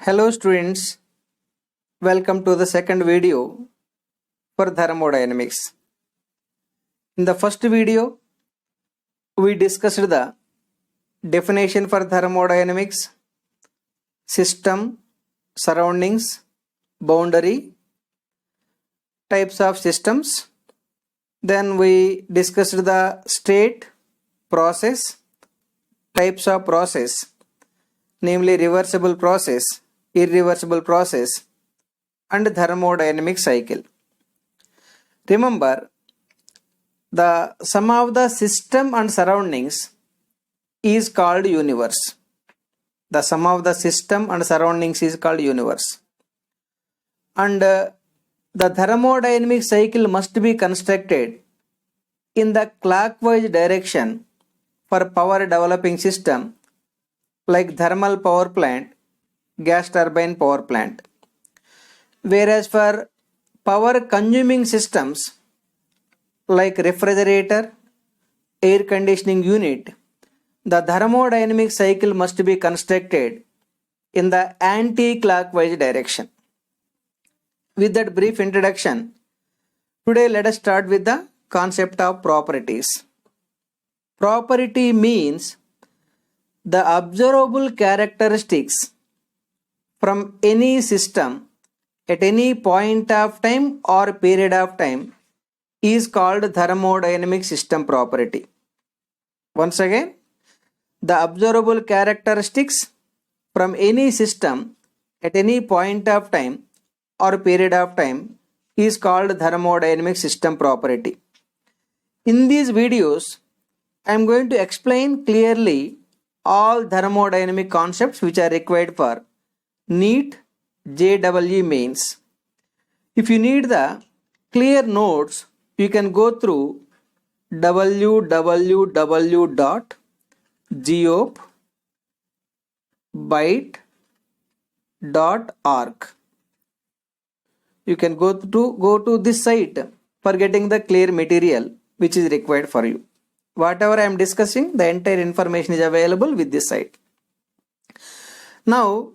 Hello students, welcome to the second video for thermodynamics. In the first video, we discussed the definition for thermodynamics, system, surroundings, boundary, types of systems. Then we discussed the state, process, types of process, namely reversible process, irreversible process, and thermodynamic cycle. Remember, the sum of the system and surroundings is called universe. The sum of the system and surroundings is called universe. And the thermodynamic cycle must be constructed in the clockwise direction for power developing system like thermal power plant, gas turbine power plant. Whereas for power consuming systems like refrigerator, air conditioning unit, the thermodynamic cycle must be constructed in the anti-clockwise direction. With that brief introduction, today let us start with the concept of properties. Property means the observable characteristics from any system at any point of time or period of time is called thermodynamic system property. Once again, the observable characteristics from any system at any point of time or period of time is called thermodynamic system property. In these videos, I am going to explain clearly all thermodynamic concepts which are required for NEET JEE mains. If you need the clear notes, you can go through www.geopbyte.org. You can go to this site for getting the clear material which is required for you. Whatever I am discussing, the entire information is available with this site. Now,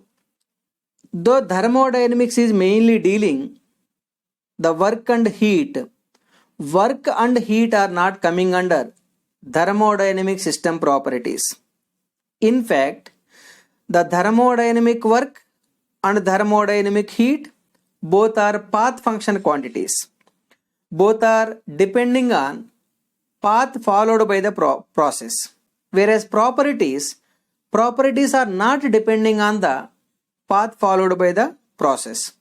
though thermodynamics is mainly dealing the work and heat are not coming under thermodynamic system properties. In fact, the thermodynamic work and thermodynamic heat both are path function quantities. Both are depending on path followed by the process. Whereas properties are not depending on the path followed by the process.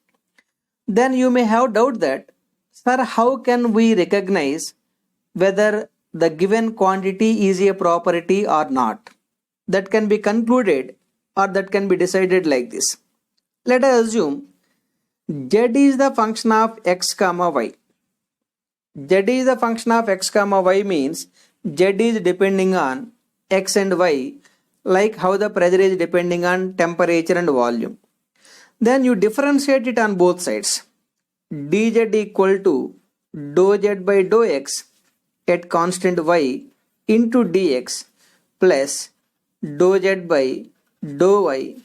Then you may have doubt that, sir, how can we recognize whether the given quantity is a property or not? That can be concluded or that can be decided like this. Let us assume Z is the function of x comma y. Z is the function of x comma y means Z is depending on x and y, like how the pressure is depending on temperature and volume. Then you differentiate it on both sides. dz equal to dou z by dou x at constant y into dx plus dou z by dou y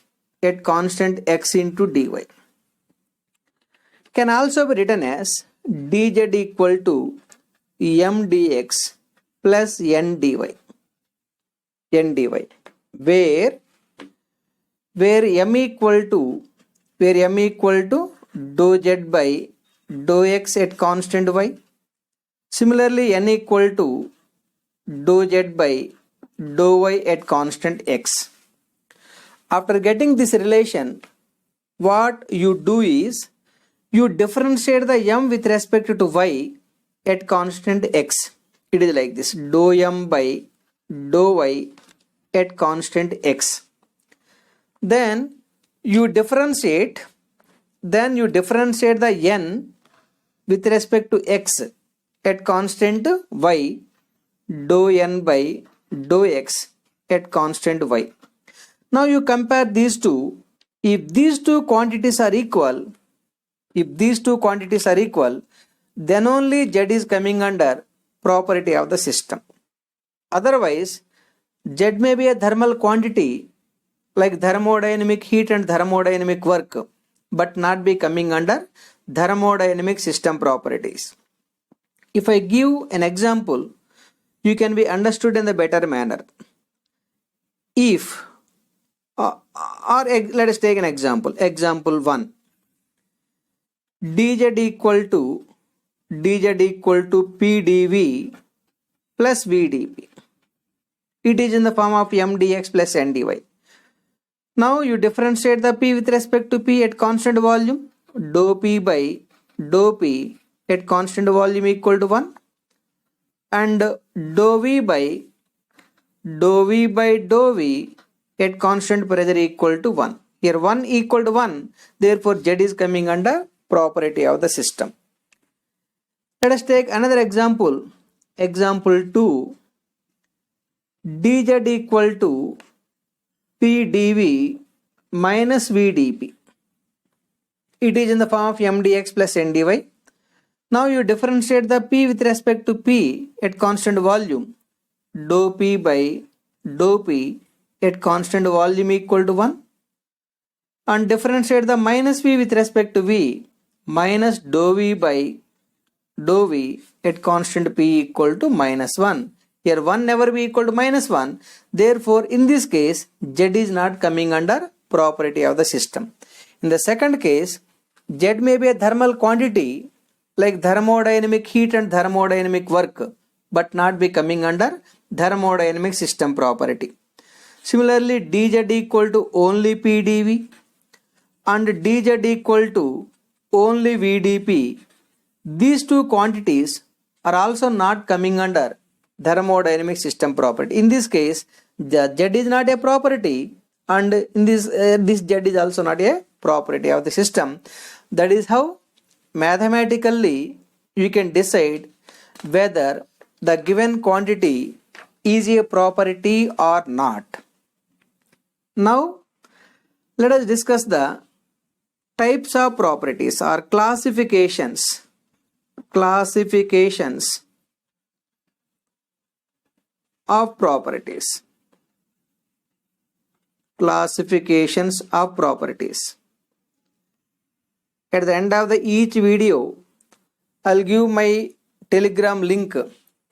at constant x into dy. Can also be written as dz equal to m dx plus n dy, where m equal to dou z by dou x at constant y. Similarly, n equal to dou z by dou y at constant x. After getting this relation, what you do is you differentiate the m with respect to y at constant x. It is like this: dou m by dou y at constant x. Then you differentiate the n with respect to x at constant y, dou n by dou x at constant y. Now you compare these two. If these two quantities are equal, then only Z is coming under property of the system. Otherwise, Z may be a thermal quantity like thermodynamic heat and thermodynamic work, but not be coming under thermodynamic system properties. If I give an example, you can be understood in the better manner. If let us take an example. Example 1. dz equal to p dv plus v dp. It is in the form of m dx plus n dy. Now you differentiate the p with respect to p at constant volume. Dou p by dou p at constant volume equal to 1, and dou v by dou v at constant pressure equal to 1. Here 1 equal to 1, therefore z is coming under property of the system. Let us take another example. Example 2. dz equal to p dv minus v dp. It is in the form of m dx plus n dy. Now you differentiate the p with respect to p at constant volume. Dou p by dou p at constant volume equal to 1, and differentiate the minus v with respect to v, minus dou v by dou v at constant p equal to minus 1. Here 1 never be equal to minus 1. Therefore, in this case, z is not coming under property of the system. In the second case, z may be a thermal quantity like thermodynamic heat and thermodynamic work, but not be coming under thermodynamic system property. Similarly, dz equal to only p dv and dz equal to only v dp. These two quantities are also not coming under thermodynamic system property. In this case, the z is not a property, and in this z is also not a property of the system. That is how mathematically you can decide whether the given quantity is a property or not. Now let us discuss the types of properties or classifications of properties. Classifications of properties. At the end of each video, I'll give my Telegram link.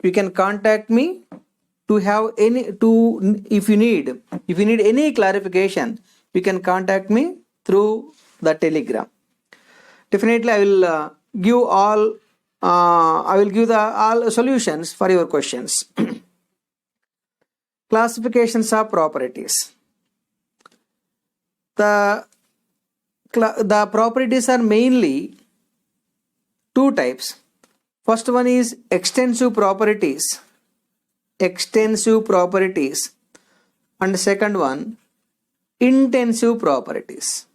You can contact me to have if you need any clarification, you can contact me through the Telegram. Definitely, I will give all solutions for your questions. Classifications of properties. The properties are mainly two types. First one is extensive properties, and second one intensive properties.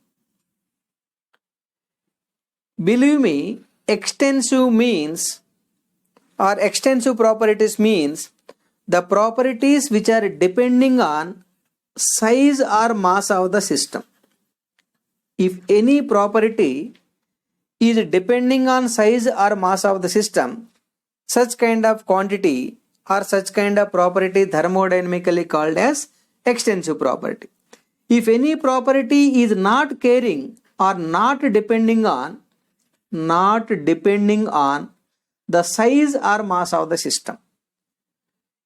Believe me, extensive properties means the properties which are depending on size or mass of the system. If any property is depending on size or mass of the system, such kind of quantity or such kind of property thermodynamically called as extensive property. If any property is not carrying or not depending on the size or mass of the system.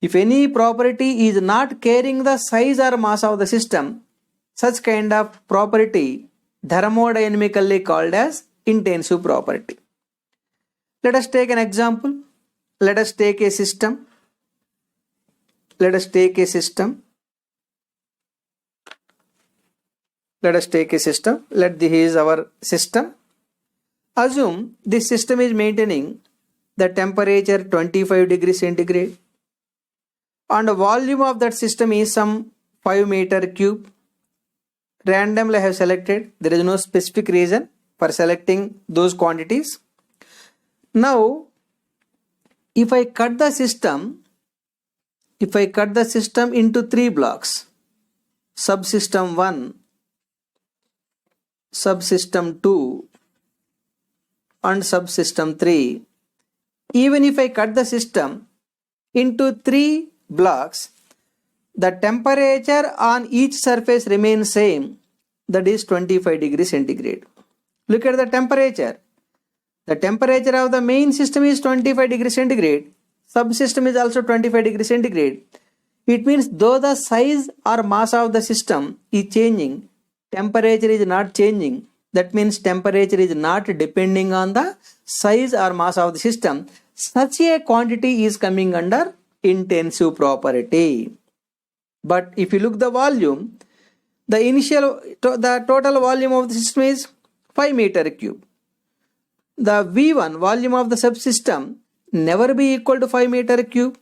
If any property is not carrying the size or mass of the system, such kind of property thermodynamically called as intensive property. Let us take an example. Let us take a system. Let this is our system. Assume this system is maintaining the temperature 25 degrees centigrade, and the volume of that system is some 5 meter cube. Randomly I have selected. There is no specific reason for selecting those quantities. Now, if I cut the system into 3 blocks, subsystem 1, subsystem 2, and subsystem 3, even if I cut the system into 3 blocks, the temperature on each surface remains same, that is 25 degrees centigrade. Look at the temperature. The temperature of the main system is 25 degrees centigrade. Subsystem is also 25 degrees centigrade. It means though the size or mass of the system is changing, temperature is not changing. That means temperature is not depending on the size or mass of the system. Such a quantity is coming under intensive property. But if you look the volume, the total volume of the system is 5 meter cube. The V1 volume of the subsystem never be equal to 5 meter cube.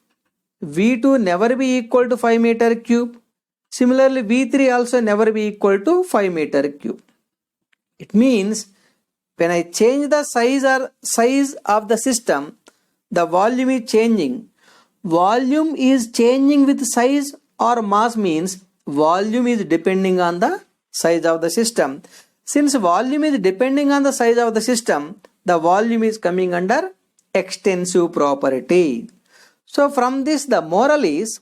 V2 never be equal to 5 meter cube. Similarly, V3 also never be equal to 5 meter cube. It means when I change the size of the system, the volume is changing. Volume is changing with size or mass means volume is depending on the size of the system. Since volume is depending on the size of the system, the volume is coming under extensive property. So from this, the moral is,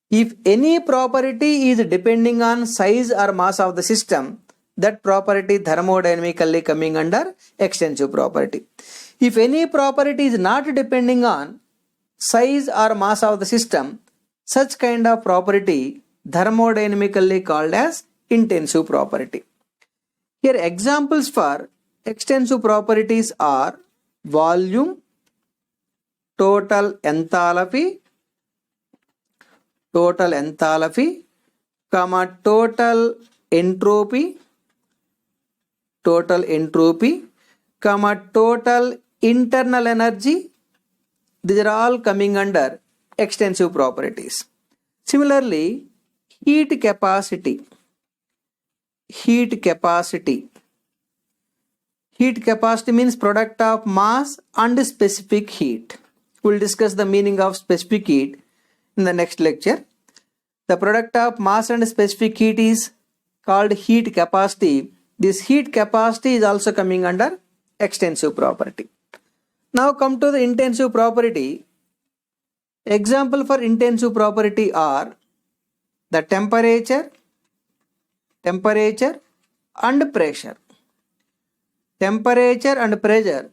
if any property is depending on size or mass of the system, that property thermodynamically coming under extensive property. If any property is not depending on size or mass of the system, such kind of property thermodynamically called as intensive property. Here examples for extensive properties are volume, total enthalpy, comma total entropy, comma total internal energy. These are all coming under extensive properties. Similarly, heat capacity. Heat capacity means product of mass and specific heat. We will discuss the meaning of specific heat in the next lecture. The product of mass and specific heat is called heat capacity. This heat capacity is also coming under extensive property. Now come to the intensive property. Example for intensive property are the temperature and pressure. Temperature and pressure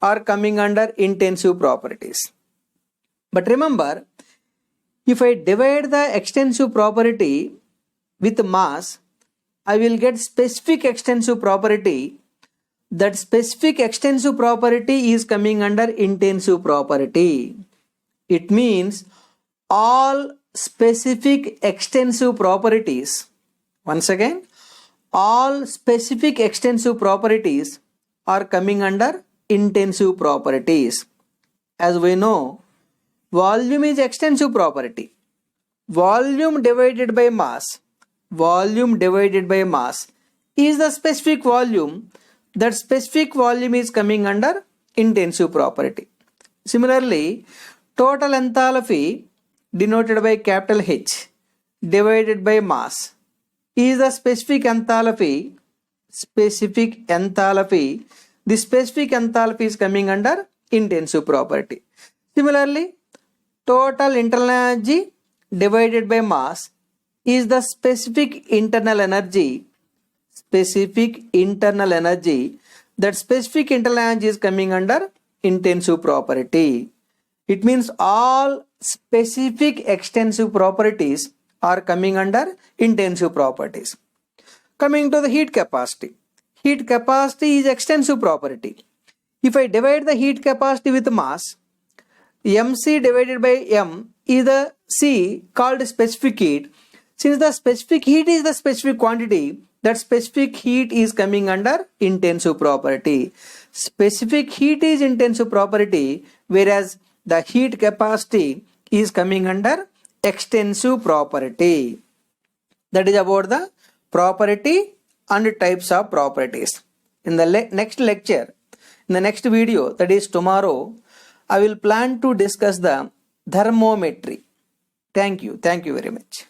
are coming under intensive properties. But remember, if I divide the extensive property with mass, I will get specific extensive property. That specific extensive property is coming under intensive property. It means all specific extensive properties, once again, all specific extensive properties are coming under intensive properties. As we know, volume is extensive property. Volume divided by mass is the specific volume. That specific volume is coming under intensive property. Similarly, total enthalpy denoted by capital H divided by mass is the specific enthalpy. The specific enthalpy is coming under intensive property. Similarly, total internal energy divided by mass is the specific internal energy. That specific internal energy is coming under intensive property. It means all specific extensive properties are coming under intensive properties. Coming to the heat capacity. Heat capacity is extensive property. If I divide the heat capacity with mass, mc divided by m is the C called specific heat. Since the specific heat is the specific quantity, that specific heat is coming under intensive property. Specific heat is intensive property, whereas the heat capacity is coming under extensive property. That is about the property and types of properties. In the next lecture, in the next video, that is tomorrow, I will plan to discuss the thermometry. Thank you very much.